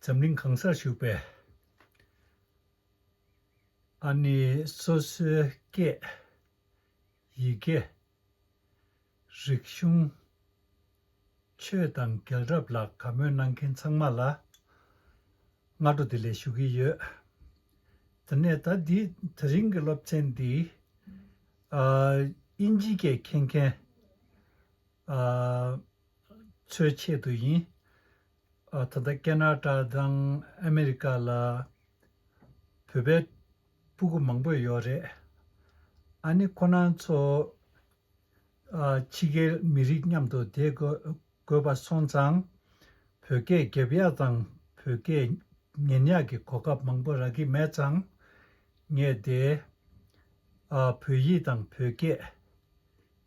점링 강사 슈베 아니 소스게 이게 릭슝 최단 결합라 가면난 괜찮말라 나도 들레 슈기여 드네다 디 드링글럽첸디 인지게 캔캔 처치도이 타다 캐나다당 아메리카라 베베 부구 망보 요래 아니 코난초 지게 미리냠도 대거 거바 손장 벽에 개비아당 벽에 년야기 고갑 망보라기 매장 녜대 벽이당 벽에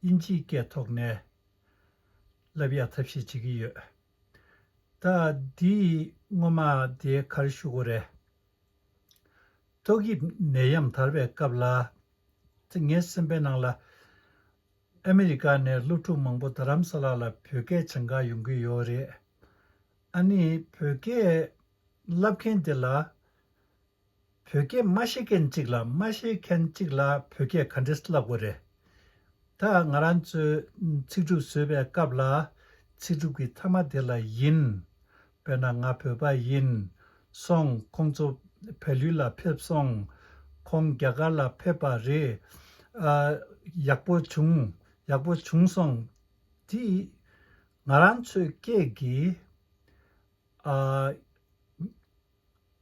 인지게 톡네 라비아 탑시 지기여 다디 ngo마 데 칼슈고레 togi neyam tarbe kabla tinge sembe nangla America ne lutu mangbo dharamsala la pyoge changa yungu yore ani pyoge labken de la pyoge mashiken chigla pyoge kandisla gore ta ngaranchu chigju sebe kabla chigju gi thama de la yin pena nga pyoba yin song kongzo 펠룰라 펩송 콩갸갈라 페바리 약보 중성 디 나란츠 깨기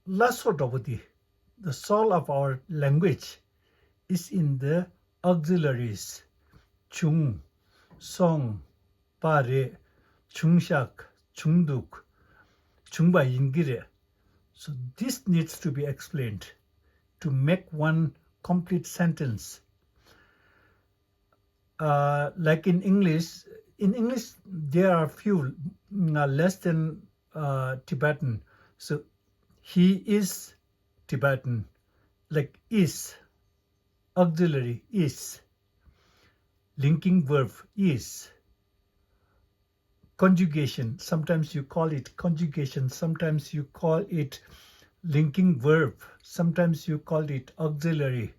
라소도부디 the soul of our language is in the auxiliaries 중 성 바레 중샥 중둑 중바 인기레. So this needs to be explained to make one complete sentence. Like in English there are few less than Tibetan. So he is Tibetan, like is, auxiliary is, linking verb is, conjugation, sometimes you call it conjugation, sometimes you call it linking verb, sometimes you call it auxiliary.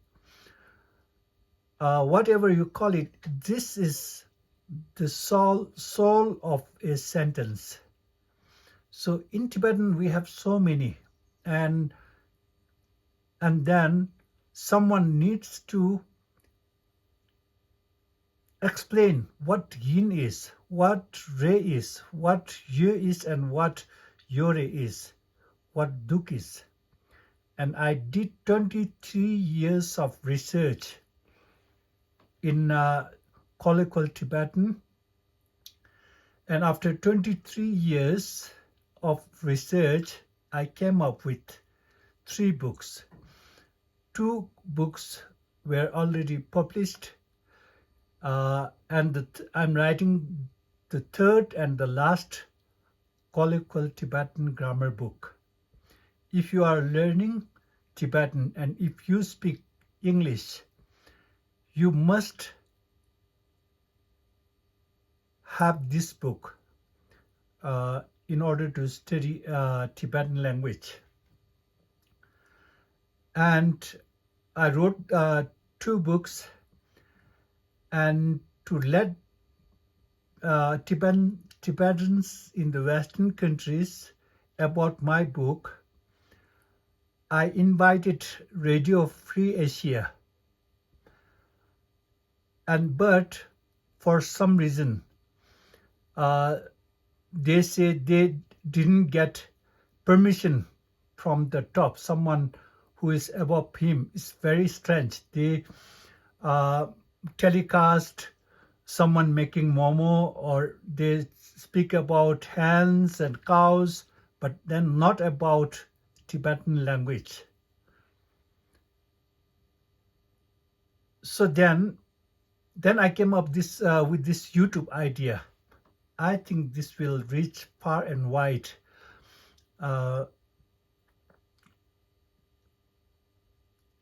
Whatever you call it, this is the soul of a sentence. So in Tibetan we have so many, and then someone needs to explain what yin is, what re is, what ye is, and what yore is, what duk is. And I did 23 years of research in colloquial Tibetan. And after 23 years of research, I came up with 3 books. 2 books were already published. And I'm writing the 3rd and the last colloquial Tibetan grammar book. If you are learning Tibetan and if you speak English, you must have this book in order to study Tibetan language. And I wrote 2 books. And to let Tibetans in the Western countries about my book, I invited Radio Free Asia. But for some reason, they say they didn't get permission from the top. Someone who is above him is very strange. They telecast someone making momo, or they speak about hens and cows, but then not about Tibetan language. So then I came up with this YouTube idea. I think this will reach far and wide.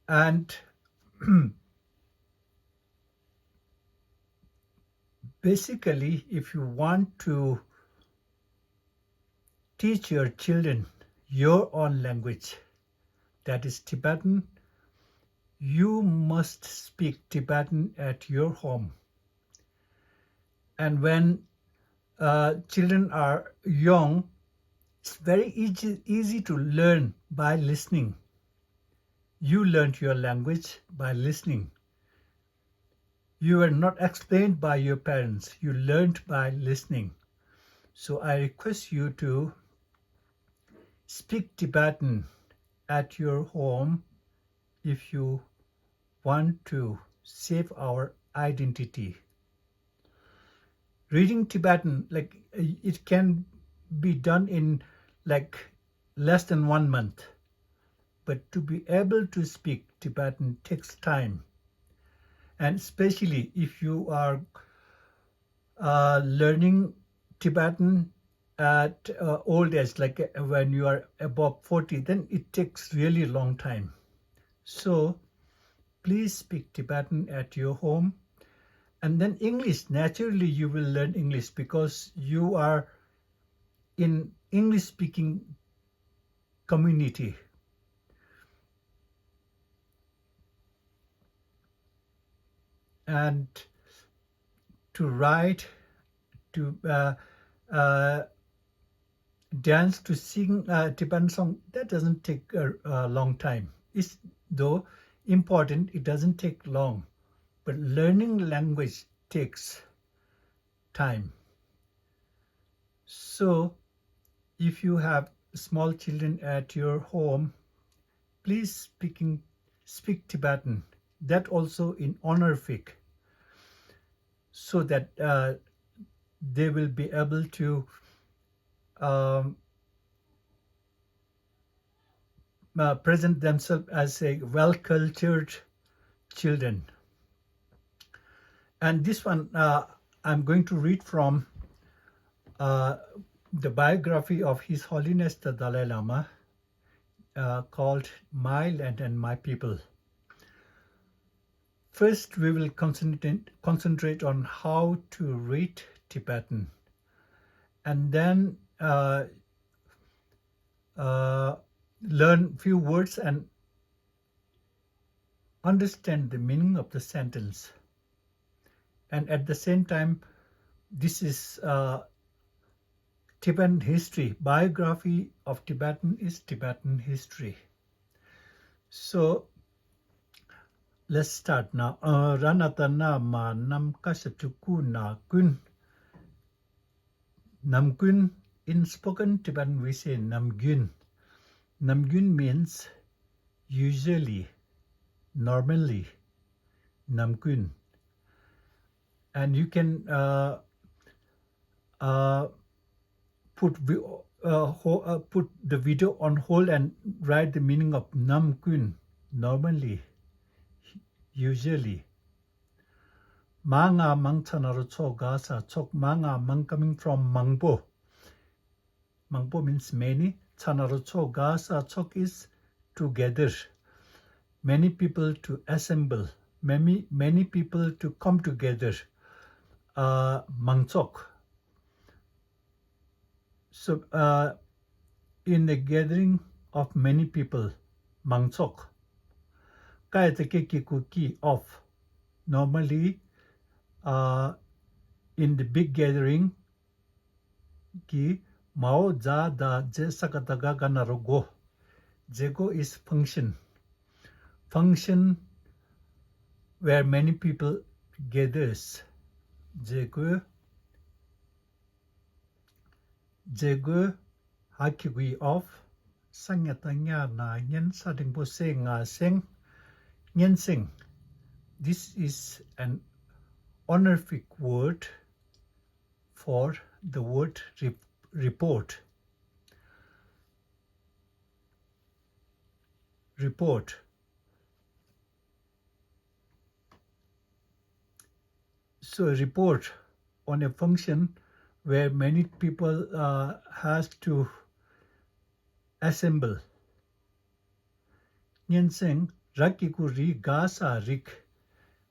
And basically, if you want to teach your children your own language, that is Tibetan. You must speak Tibetan at your home. And when children are young, it's very easy to learn by listening. You learned your language by listening. You were not explained by your parents. You learned by listening. So I request you to speak Tibetan at your home if you want to save our identity. Reading Tibetan, like it can be done in like less than 1 month. But to be able to speak Tibetan takes time. And especially if you are learning Tibetan at old age, like when you are above 40, then it takes really long time. So please speak Tibetan at your home. And then English, naturally you will learn English because you are in English speaking community. And to write, to dance, to sing Tibetan song, that doesn't take a long time. It's though important, it doesn't take long. But learning language takes time. So if you have small children at your home, please speak Tibetan. That also in honorific, so that they will be able to present themselves as a well-cultured children. And this one I'm going to read from the biography of His Holiness the Dalai Lama, called My Land and My People. First, we will concentrate on how to read Tibetan, and then learn few words and understand the meaning of the sentence. And at the same time, this is Tibetan history. Biography of Tibetan is Tibetan history. So let's start now. Ranatana ma nam kasatuku na kun. Namgun, in spoken Tibetan we say Namgun. Namgun means usually, normally, Namgun. And you can put the video on hold and write the meaning of Namgun, normally, usually. Manga mangtanaro chok gasa chok manga mang coming from mangbo. Mangbo means many. Chanaro chok gasa chok is together. Many people to assemble. Many people to come together. Mangchok. So in the gathering of many people, mangchok. Kaya take ki of. Normally, in the big gathering, ki mao za da je sakataga ganaro go. Jego is function. Function where many people gathers. Jego hakigui of sangyatanya na nyen sading bo se nga seng nyen sing. This is an honorific word for the word report. Report. So report on a function where many people has to assemble. Nyenseng rakiku ri gasa rik.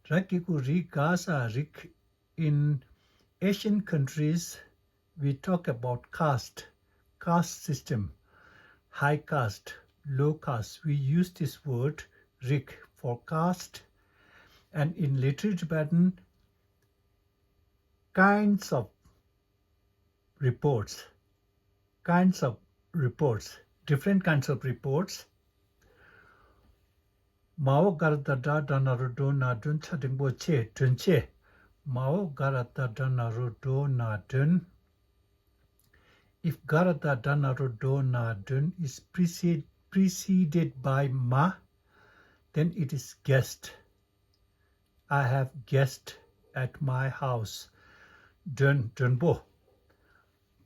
Rakiku ri gasa rik. In Asian countries, we talk about caste system. high caste, low caste. We use this word rik for caste, and in literary Tibetan, kinds of reports, different kinds of reports. Mao garata danarudo na dun chadingbo che dunche. Mao garata danarudo na dun. If garata danarudo na dun is preceded by ma, then it is guest. I have guest at my house. Dun dunbo.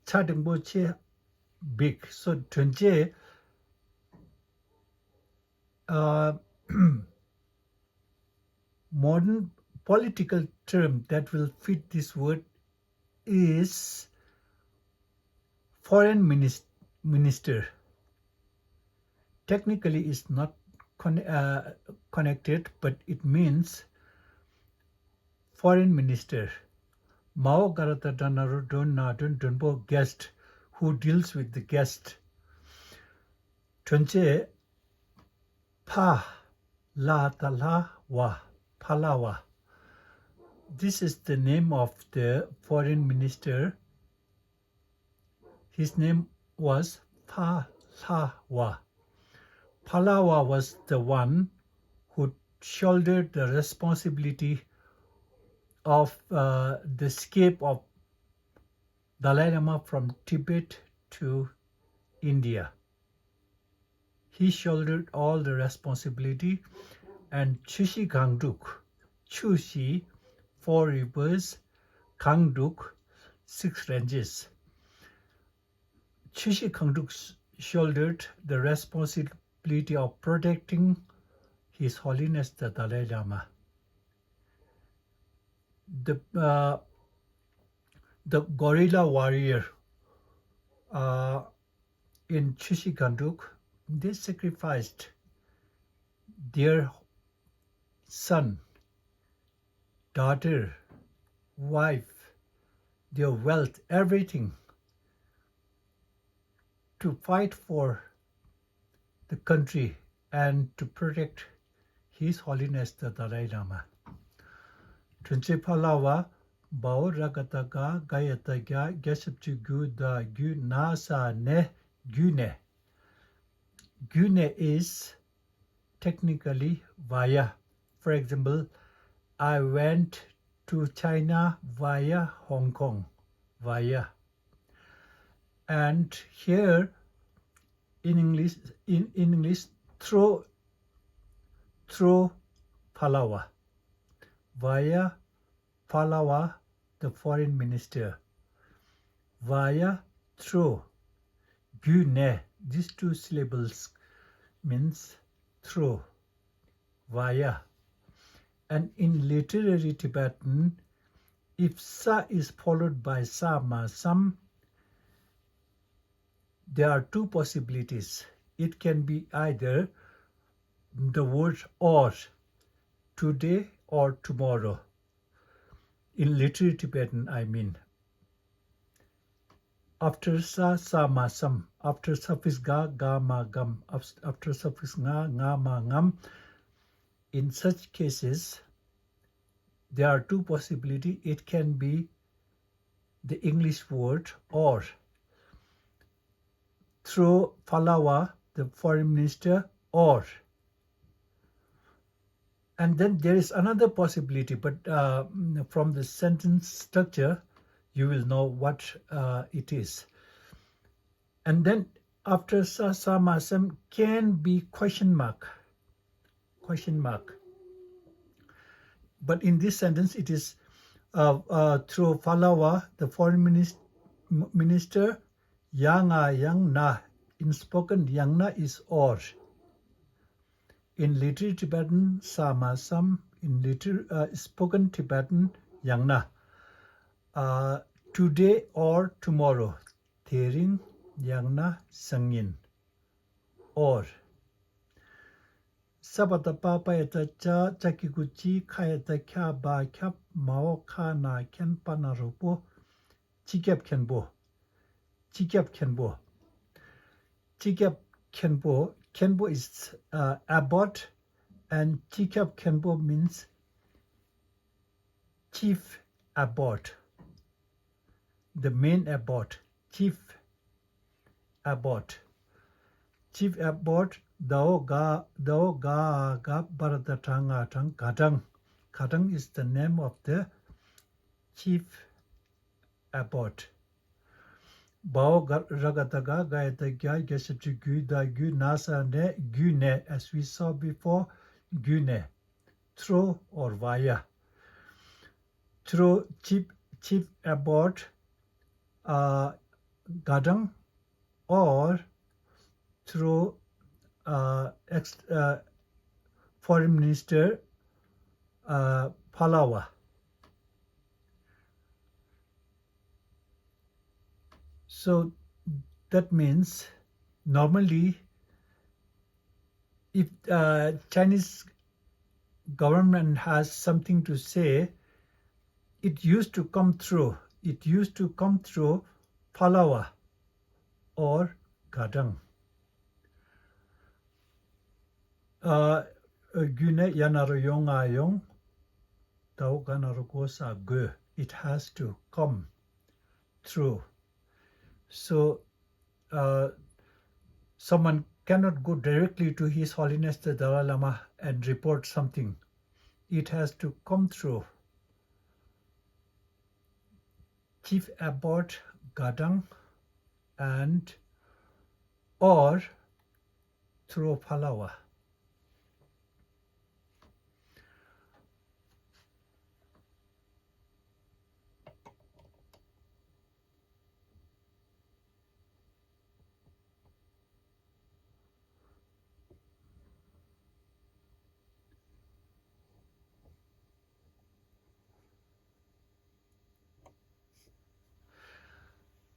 Chadingbo che big. So dunche modern political term that will fit this word is foreign minister. Technically it's not connected, but it means foreign minister. Mao garata danaru don na dun dunbo guest, who deals with the guest. Tunche pa la tala wa palawa. This is the name of the foreign minister. His name was Palawa. Palawa was the one who shouldered the responsibility of the escape of Dalai Lama from Tibet to India. He shouldered all the responsibility, and Chushi Gangduk, Chushi, 4 rivers, Gangduk, 6 ranges. Chushi Gangduk shouldered the responsibility of protecting His Holiness the Dalai Lama. The guerrilla warrior in Chushi Gangduk, they sacrificed their son, daughter, wife, their wealth, everything to fight for the country and to protect His Holiness the Dalai Lama. Tunche Palawa Bao Ragataga Gayataga Gesapchugu da Gu Nasa Ne Gune. Gune is technically via. For example, I went to China via Hong Kong, via. And here in English, through Palawa, via Palawa, the foreign minister, via through. Gune, these 2 syllables means through, via. And in literary Tibetan, if sa is followed by sama sam, there are 2 possibilities. It can be either the word or, today or tomorrow. In literary Tibetan, I mean. After sa, ma, sam. After suffix ga, ma, gam. After suffix nga, ma, ngam. In such cases, there are 2 possibilities. It can be the English word or. Through Palawa, the foreign minister, or. And then there is another possibility, but from the sentence structure, you will know what it is. And then after sa, ma, sam can be question mark. But in this sentence, it is through Palawa, the foreign minister, yang na. In spoken, yang na is or. In literary Tibetan, sama sam. In spoken Tibetan, yang na. Today or tomorrow. Thering, yang na, sangin. Or. Sabata papa eta cha chakikuchi kayata kya ba kyap mao ka na ken panaropo chikyap kenbo. Chikyap Khenpo. Khenpo is abbot, and Chikyab Khenpo means chief abbot, the main abbot, chief abbot. Chief abbot dao ga barata tanga tang kadang. Kadang is the name of the chief abbot. Bao ragataga gayatagya gesabchi gu da gu nasa ne gu ne, as we saw before, gu ne, through or via. Through chief abbot gadang, or through foreign minister Palawa. So that means normally if Chinese government has something to say, it used to come through Palawa or Gadang. Gune yanaro yong ayong tau ganaro gosa go. It has to come through. So someone cannot go directly to His Holiness the Dalai Lama and report something. It has to come through Chief Abbot Gadang and or through Palawa.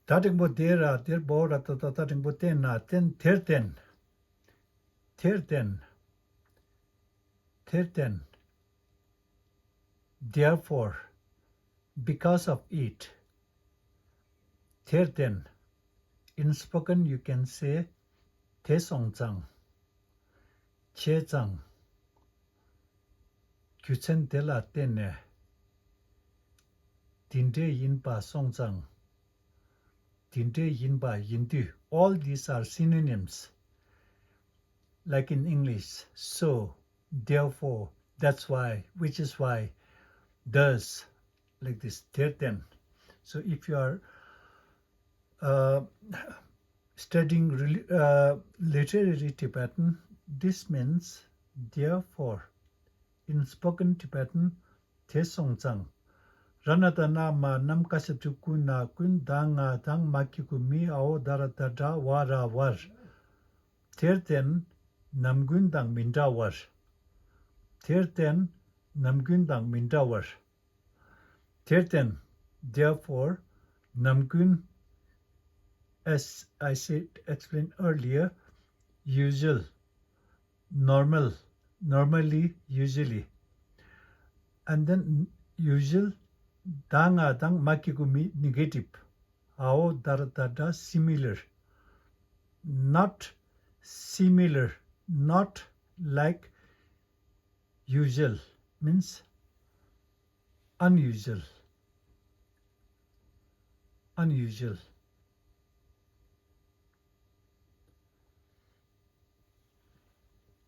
Tating bo dera der bora tating bo tena ten terten. Therefore, because of it, terten. In spoken you can say te songzang, che zang, gyuchen tela tene, dinde yinpa songzang, dinde yinpa yindu. All these are synonyms, like in English. So, therefore, that's why, which is why, thus, like this, terten. So if you are studying literary Tibetan, this means therefore. In spoken Tibetan, te songzang. Ranata na ma nam kasepchu kuna kun danga dang makiku mi ao daratata wara war. Terten namgun dang minda war. Terten namgun dang minda war. Terten, therefore, namgun, as I explained earlier, usual, normal, normally, usually. And then usual, danga dang makikumi, negative. Ao daratata, similar. Not similar, not like usual, means unusual. Unusual.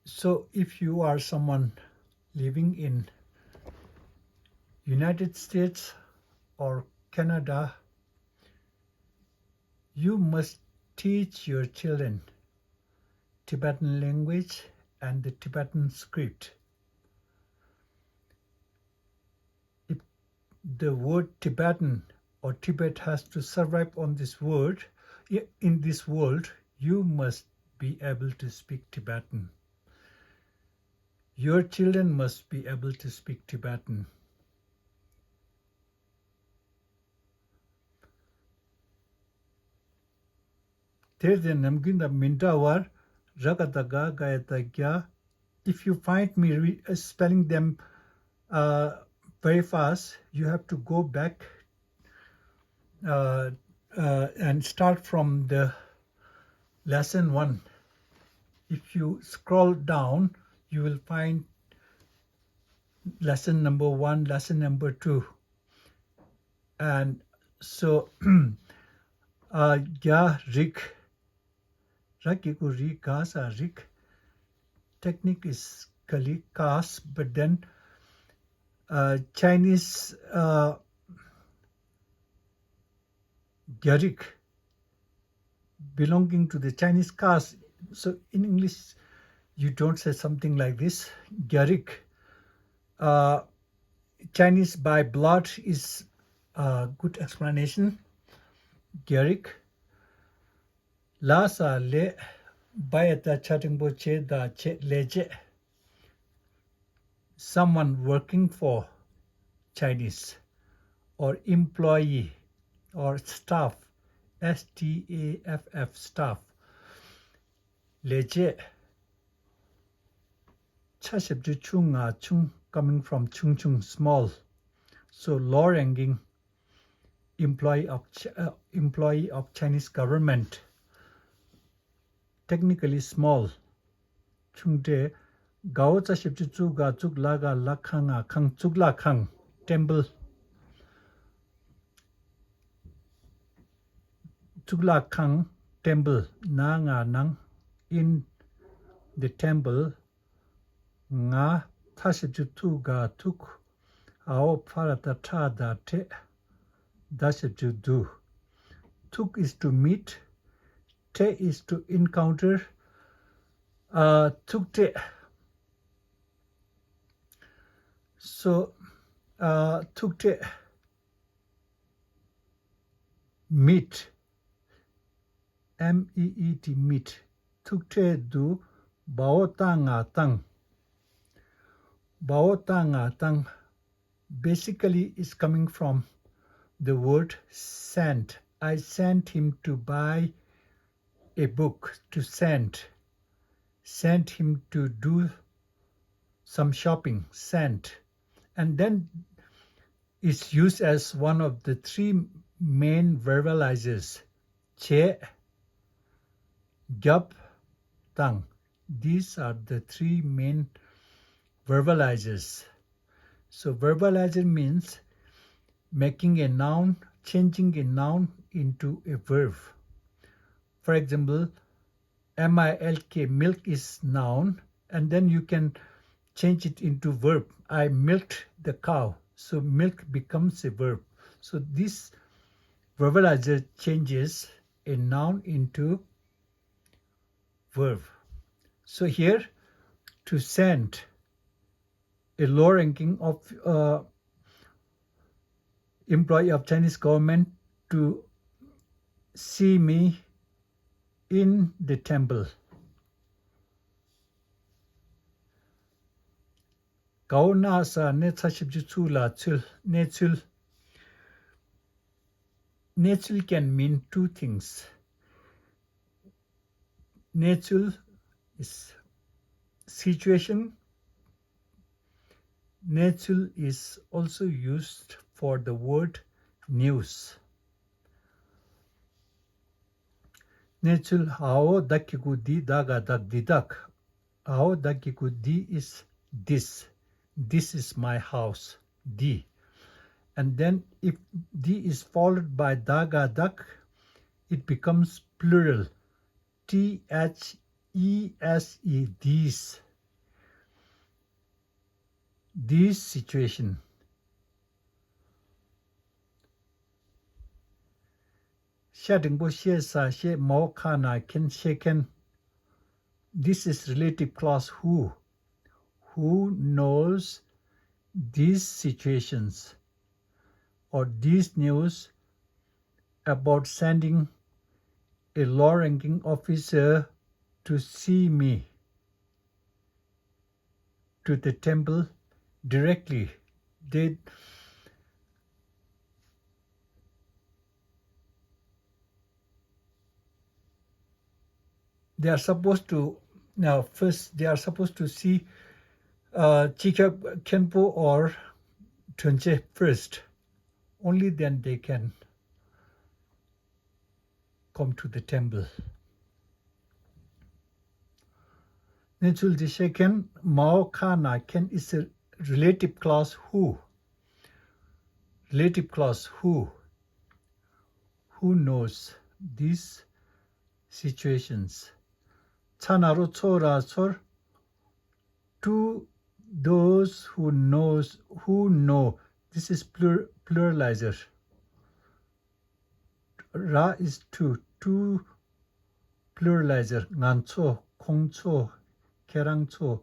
So if you are someone living in United States or Canada, you must teach your children Tibetan language and the Tibetan script. If the word Tibetan or Tibet has to survive on this world, in this world, you must be able to speak Tibetan. Your children must be able to speak Tibetan. Terden namginda mintawar rakataga gayatagya. If you find me spelling them very fast, you have to go back and start from the lesson 1. if you scroll down, you will find lesson number 1, lesson number 2. And so, yeah, Rick, Rakiku Rikasa Rick, technique is Kali Kas, but then Chinese Gyarik, belonging to the Chinese caste. So in English, you don't say something like this. Gyarik, Chinese by blood is a good explanation. Gyarik, Lasa le bayata chatingbo che da che leje. Someone working for Chinese or employee or staff, staff, staff. Leje chashib chung chung coming from chung chung, small. So low ranking employee of Chinese government, technically small. Chung de gao chashib chu ga chuk laga lakhanga khang chuk la khang temple. Chukla Kang temple na nga nang in the temple nga thashib tu ga tuk ao parata tha da te dashib do. Tuk is to meet, te is to encounter, tuk te. So tuk te meet, meet, meet. Tuk te do bao ta nga tang. Bao ta nga tang basically is coming from the word sent. I sent him to buy a book, to send. Sent him to do some shopping, sent. And then it's used as one of the 3 main verbalizers. Che, gyap, tang. These are the 3 main verbalizers. So verbalizer means making a noun, changing a noun into a verb. For example, milk, milk is noun, and then you can change it into verb. I milked the cow, so milk becomes a verb. So this verbalizer changes a noun into verb. So here, to send a low ranking of employee of Chinese government to see me in the temple. Gao na sa ne chashib chu la chul, ne chul. Ne chul can mean 2 things. Ne chul is situation. Ne chul is also used for the word news. Ne chul hao dakiku di daga dak didak. Hao dakiku di is this. This is my house, di. And then if di is followed by daga dak, it becomes plural. These, these. This situation. Shadingbo she sa she mo kana ken sheken. This is relative clause who. Who knows these situations or these news about sending a low-ranking officer to see me to the temple directly. They are supposed to first they are supposed to see Chikya Khenpo or Tunche first. Only then they can come to the temple. Nechul the second, Mao Kana Ken is a relative clause who. Relative clause who. Who knows these situations. Chanaro chora chor to those who know. This is pluralizer. Ra is to pluralizer. Ngancho, kongcho, kerangcho.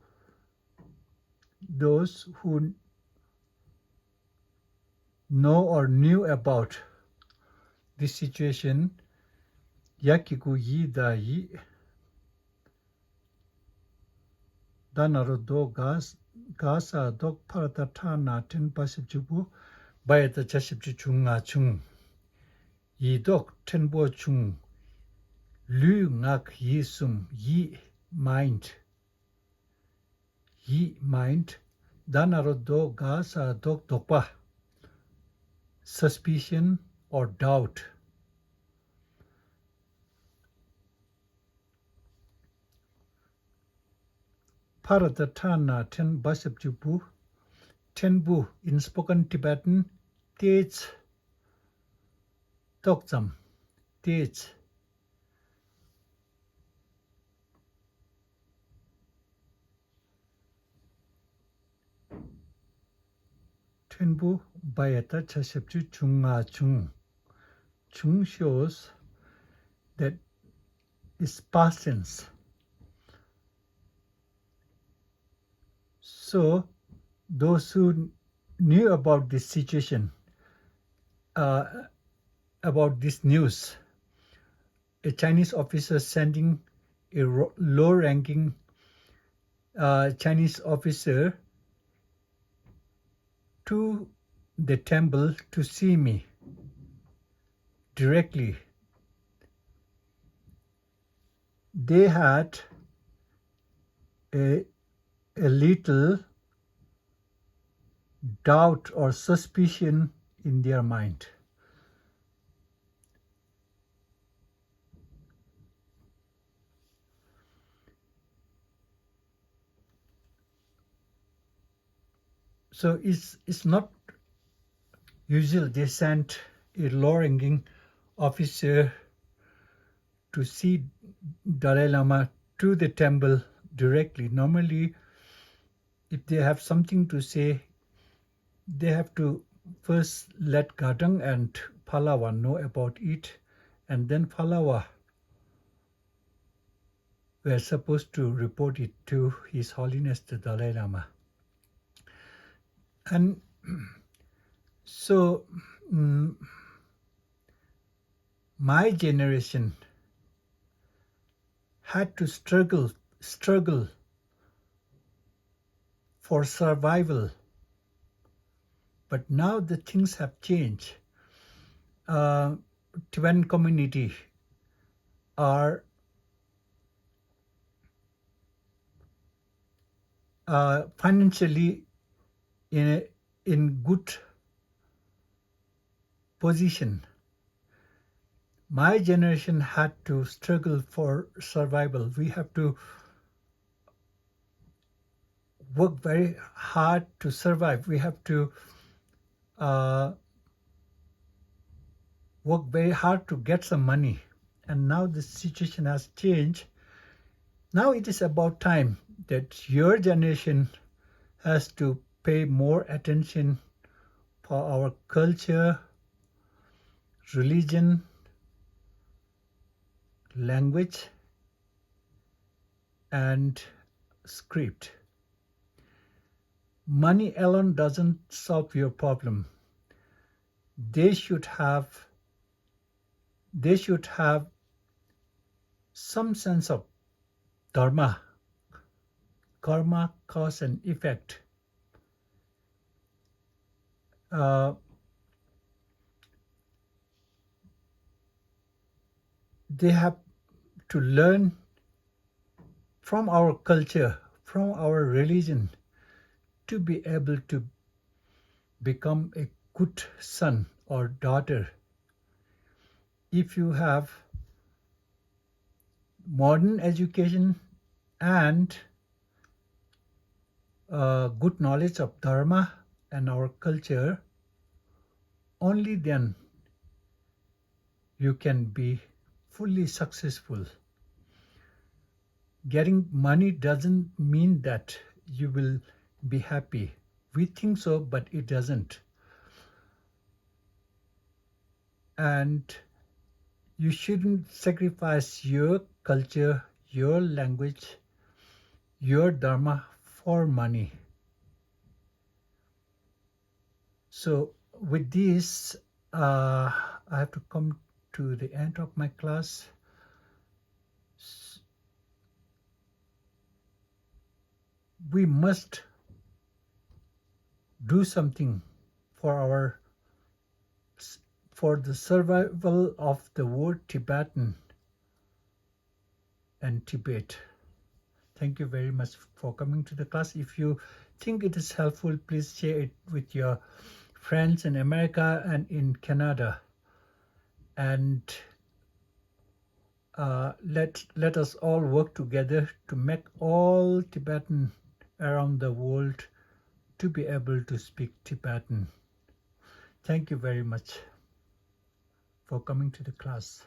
Those who know or knew about this situation. Yakiku yi da yi. Danaro do gasa dok parata tana ten pasipjubu bayata chashipju chunga chung. Yi dok tenbo chung. Lu ngak yi sum yi mind. Yi mind. Danaro do gasa dok dokpa. Suspicion or doubt. Paradatana ten basapjubu. Tenbu in spoken Tibetan. Tej. Tokzam. Tej. Tenbu bayata chasapju chunga chung. Chung shows that it's past tense. So those who knew about this situation, about this news, a Chinese officer sending a low-ranking Chinese officer to the temple to see me directly. They had a little doubt or suspicion in their mind. So it's not usual they sent a low-ranking officer to see Dalai Lama to the temple directly. Normally, if they have something to say, they have to first let Gadang and Palawa know about it, and then Palawa were supposed to report it to His Holiness the Dalai Lama. And so my generation had to struggle for survival. But now the things have changed. Tibetan community are financially in good position. My generation had to struggle for survival. We have to work very hard to survive. We have to work very hard to get some money. And now the situation has changed. Now it is about time that your generation has to pay more attention for our culture, religion, language, and script. Money alone doesn't solve your problem. They should have some sense of dharma, karma, cause and effect. They have to learn from our culture, from our religion, to be able to become a good son or daughter. If you have modern education and good knowledge of Dharma and our culture, only then you can be fully successful. Getting money doesn't mean that you will be happy. We think so, but it doesn't. And you shouldn't sacrifice your culture, your language, your dharma for money. So with this, I have to come to the end of my class. We must do something for our for the survival of the word Tibetan and Tibet. Thank you very much for coming to the class. If you think it is helpful, please share it with your friends in America and in Canada. And let us all work together to make all Tibetan around the world to be able to speak Tibetan. Thank you very much for coming to the class.